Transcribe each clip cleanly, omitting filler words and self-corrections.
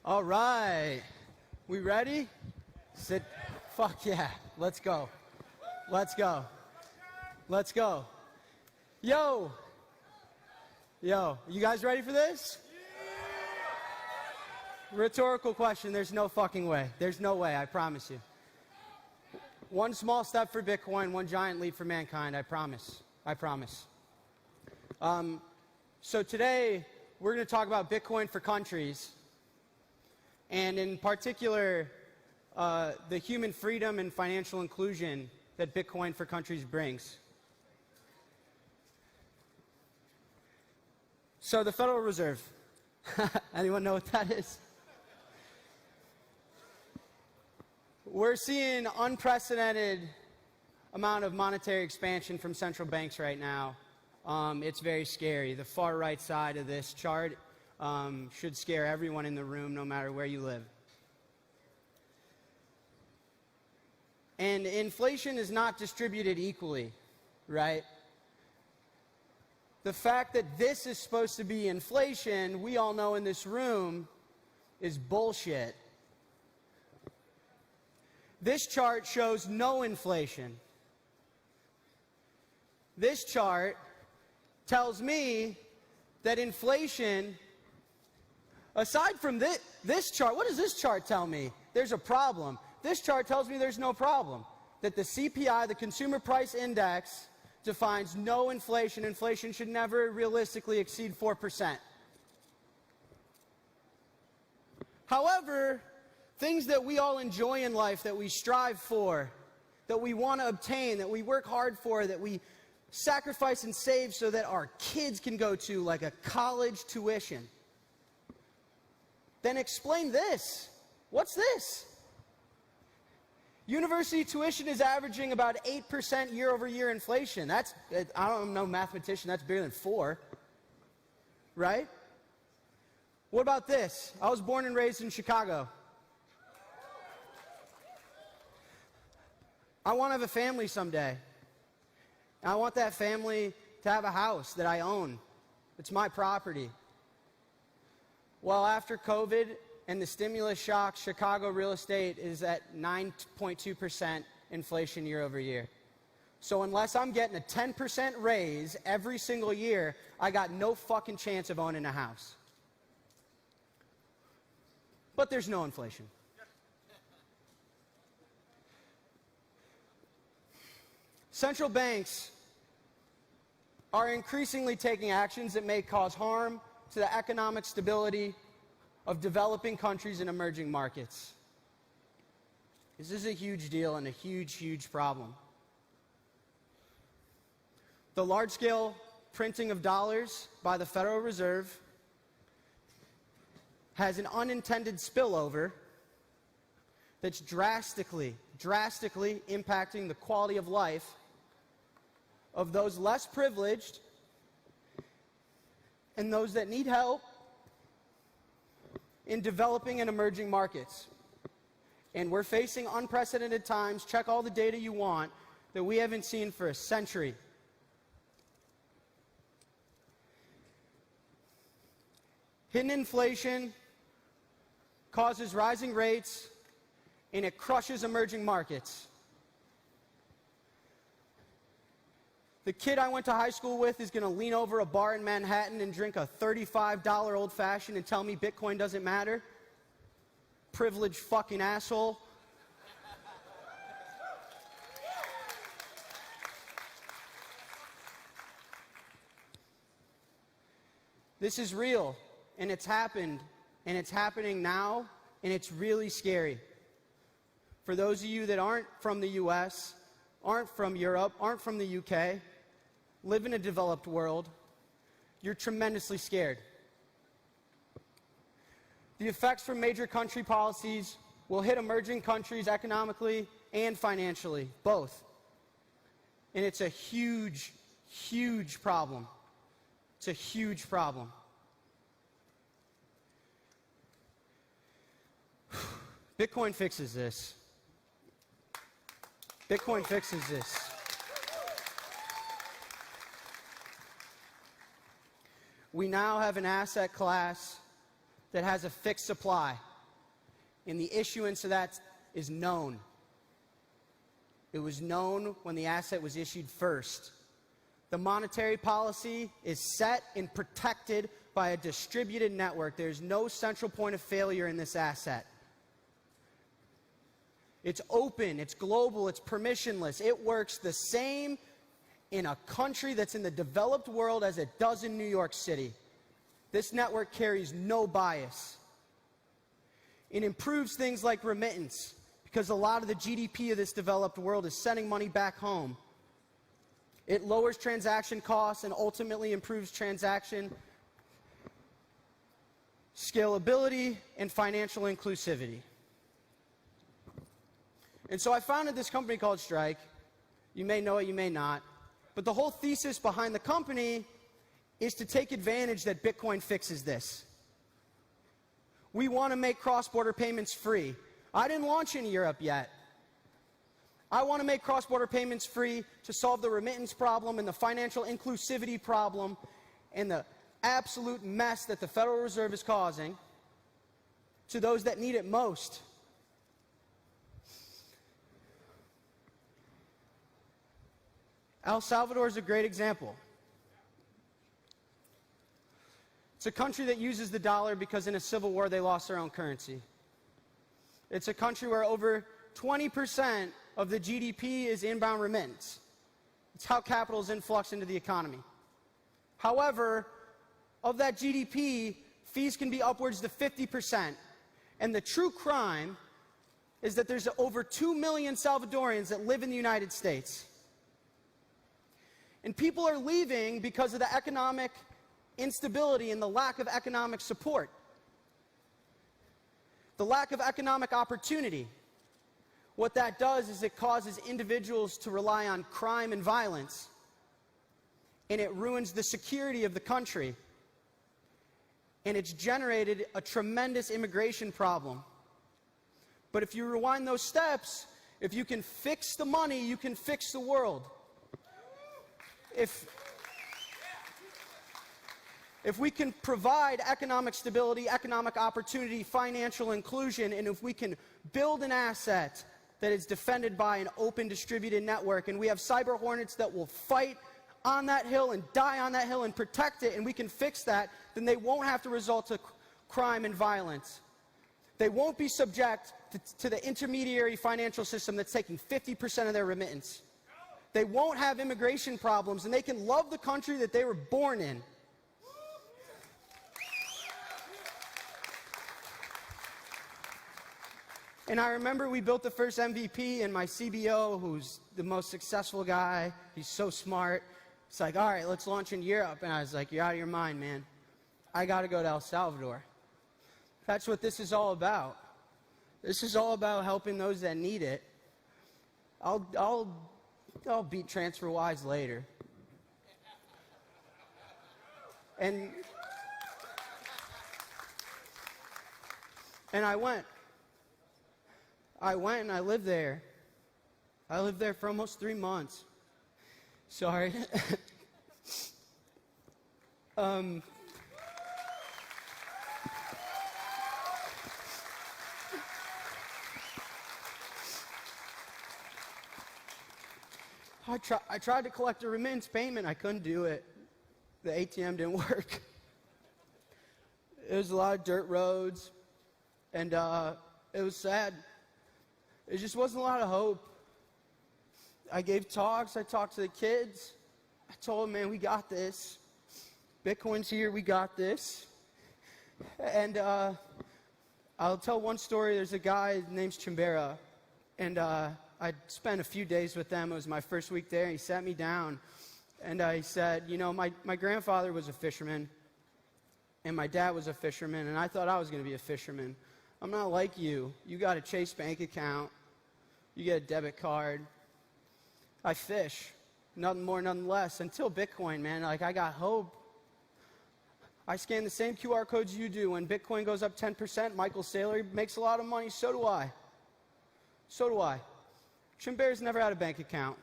All right. We ready? Sit. Fuck yeah. Let's go. Let's go. Let's go. Yo. Yo. You guys ready for this? Rhetorical question. There's no fucking way. There's no way. I promise you. One small step for Bitcoin, one giant leap for mankind. I promise. I promise. So today, we're going to talk about Bitcoin for countries. And in particular, the human freedom and financial inclusion that Bitcoin for countries brings. So the Federal Reserve. Anyone know what that is? We're seeing unprecedented amount of monetary expansion from central banks right now. It's very scary. The far right side of this chart should scare everyone in the room, no matter where you live. And inflation is not distributed equally, right? The fact that this is supposed to be inflation, we all know in this room, is bullshit. This chart shows no inflation. This chart tells me that inflation, aside from this chart, what does this chart tell me? There's a problem. This chart tells me there's no problem. That the CPI, the Consumer Price Index, defines no inflation. Inflation should never realistically exceed 4%. However, things that we all enjoy in life, that we strive for, that we want to obtain, that we work hard for, that we sacrifice and save so that our kids can go to, like a college tuition. Then explain this. What's this? University tuition is averaging about 8% year-over-year inflation. That's, I don't know, mathematician, that's bigger than 4. Right? What about this? I was born and raised in Chicago. I want to have a family someday. I want that family to have a house that I own. It's my property. Well, after COVID and the stimulus shock, Chicago real estate is at 9.2% inflation year over year. So unless I'm getting a 10% raise every single year, I got no fucking chance of owning a house. But there's no inflation. Central banks are increasingly taking actions that may cause harm to the economic stability of developing countries and emerging markets. This is a huge deal and a huge, huge problem. The large-scale printing of dollars by the Federal Reserve has an unintended spillover that's drastically impacting the quality of life of those less privileged and those that need help in developing and emerging markets. And we're facing unprecedented times, check all the data you want, that we haven't seen for a century. Hidden inflation causes rising rates, and it crushes emerging markets. The kid I went to high school with is going to lean over a bar in Manhattan and drink a $35 old-fashioned and tell me Bitcoin doesn't matter? Privileged fucking asshole. This is real, and it's happened, and it's happening now, and it's really scary. For those of you that aren't from the US, aren't from Europe, aren't from the UK, live in a developed world, you're tremendously scared. The effects from major country policies will hit emerging countries economically and financially, both. And it's a huge, huge problem. It's a huge problem. Bitcoin fixes this. Bitcoin fixes this. We now have an asset class that has a fixed supply. and the issuance of that is known. It was known when the asset was issued first. The monetary policy is set and protected by a distributed network. There's no central point of failure in this asset. It's open, it's global, it's permissionless. It works the same in a country that's in the developed world as it does in New York City. This network carries no bias. It improves things like remittance, because a lot of the GDP of this developed world is sending money back home. It lowers transaction costs and ultimately improves transaction scalability and financial inclusivity. And so I founded this company called Strike. You may know it, you may not. But the whole thesis behind the company is to take advantage that Bitcoin fixes this. We want to make cross-border payments free. I didn't launch in Europe yet. I want to make cross-border payments free to solve the remittance problem and the financial inclusivity problem and the absolute mess that the Federal Reserve is causing to those that need it most. El Salvador is a great example. It's a country that uses the dollar because in a civil war they lost their own currency. It's a country where over 20% of the GDP is inbound remittance. It's how capital is influx into the economy. However, of that GDP, fees can be upwards to 50%. And the true crime is that there's over 2 million Salvadorians that live in the United States. And people are leaving because of the economic instability and the lack of economic support. The lack of economic opportunity. What that does is it causes individuals to rely on crime and violence, and it ruins the security of the country. And it's generated a tremendous immigration problem. But if you rewind those steps, if you can fix the money, you can fix the world. If we can provide economic stability, economic opportunity, financial inclusion, and if we can build an asset that is defended by an open distributed network, and we have cyber hornets that will fight on that hill and die on that hill and protect it, and we can fix that, then they won't have to resort to crime and violence. They won't be subject to the intermediary financial system that's taking 50% of their remittance. They won't have immigration problems, and they can love the country that they were born in. And I remember we built the first MVP, and my CBO, who's the most successful guy, he's so smart, it's like, all right, let's launch in Europe. And I was like, you're out of your mind, man. I got to go to El Salvador. That's what this is all about. This is all about helping those that need it. I'll beat TransferWise later. And I went and I lived there. I lived there for almost 3 months. Sorry. I tried to collect a remittance payment. I couldn't do it. The ATM didn't work. It was a lot of dirt roads, and it was sad. There just wasn't a lot of hope. I gave talks. I talked to the kids. I told them, man, we got this. Bitcoin's here. We got this. And I'll tell one story. There's a guy named Chimbera, and I spent a few days with them. It was my first week there. He sat me down, and he said, you know, my grandfather was a fisherman, and my dad was a fisherman, and I thought I was going to be a fisherman. I'm not like you. You got a Chase bank account. You get a debit card. I fish. Nothing more, nothing less. Until Bitcoin, man. Like, I got hope. I scan the same QR codes you do. When Bitcoin goes up 10%, Michael Saylor makes a lot of money. So do I. So do I. Chimbera's never had a bank account,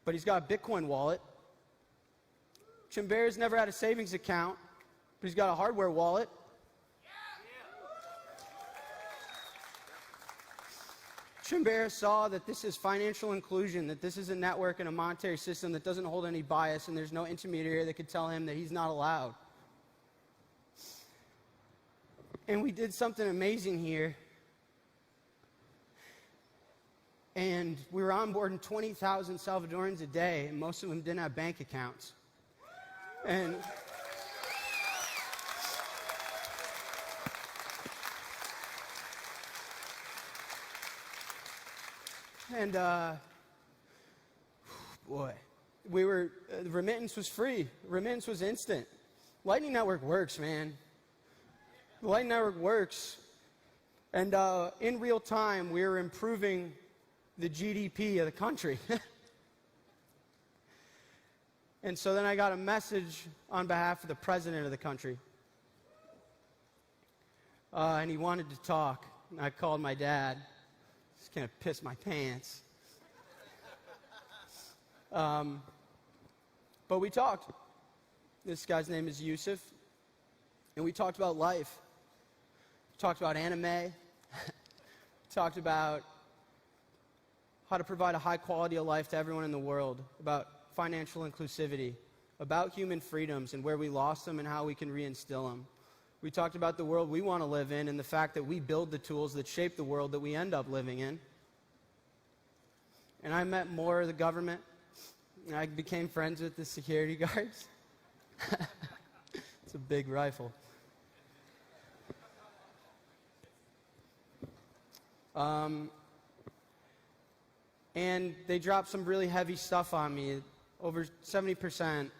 but he's got a Bitcoin wallet. Chimbera's never had a savings account, but he's got a hardware wallet. Chambera saw that this is financial inclusion, that this is a network and a monetary system that doesn't hold any bias, and there's no intermediary that could tell him that he's not allowed. And we did something amazing here. And we were onboarding 20,000 Salvadorans a day, and most of them didn't have bank accounts. And boy, the remittance was free. Remittance was instant. Lightning Network works, man. The Lightning Network works. And in real time, we were improving the GDP of the country. And so then I got a message on behalf of the president of the country. And he wanted to talk. And I called my dad. Just kind of pissed my pants. But we talked. This guy's name is Yusuf. And we talked about life. We talked about anime. We talked about how to provide a high quality of life to everyone in the world, about financial inclusivity, about human freedoms and where we lost them and how we can reinstill them. We talked about the world we want to live in and the fact that we build the tools that shape the world that we end up living in. And I met more of the government. And I became friends with the security guards. It's a big rifle. And they dropped some really heavy stuff on me. Over 70%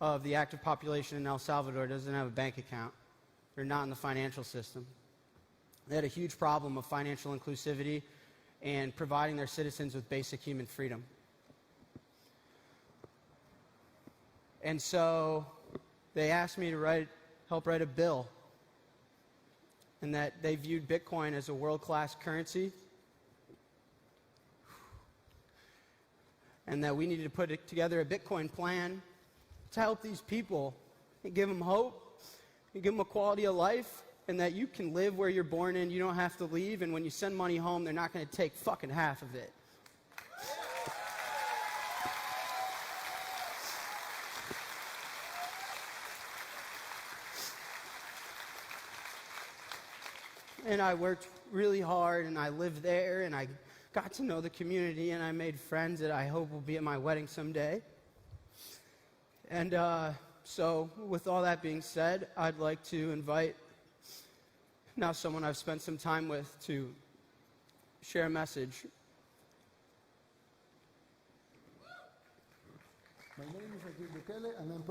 of the active population in El Salvador doesn't have a bank account. They're not in the financial system. They had a huge problem of financial inclusivity and providing their citizens with basic human freedom. And so they asked me to help write a bill, and that they viewed Bitcoin as a world-class currency, and that we needed to put together a Bitcoin plan to help these people and give them hope and give them a quality of life, and that you can live where you're born in, you don't have to leave, and when you send money home, they're not going to take fucking half of it. And I worked really hard, and I lived there, and I got to know the community, and I made friends that I hope will be at my wedding someday. And so, with all that being said, I'd like to invite now someone I've spent some time with to share a message. My name is Akil Bukele, and I'm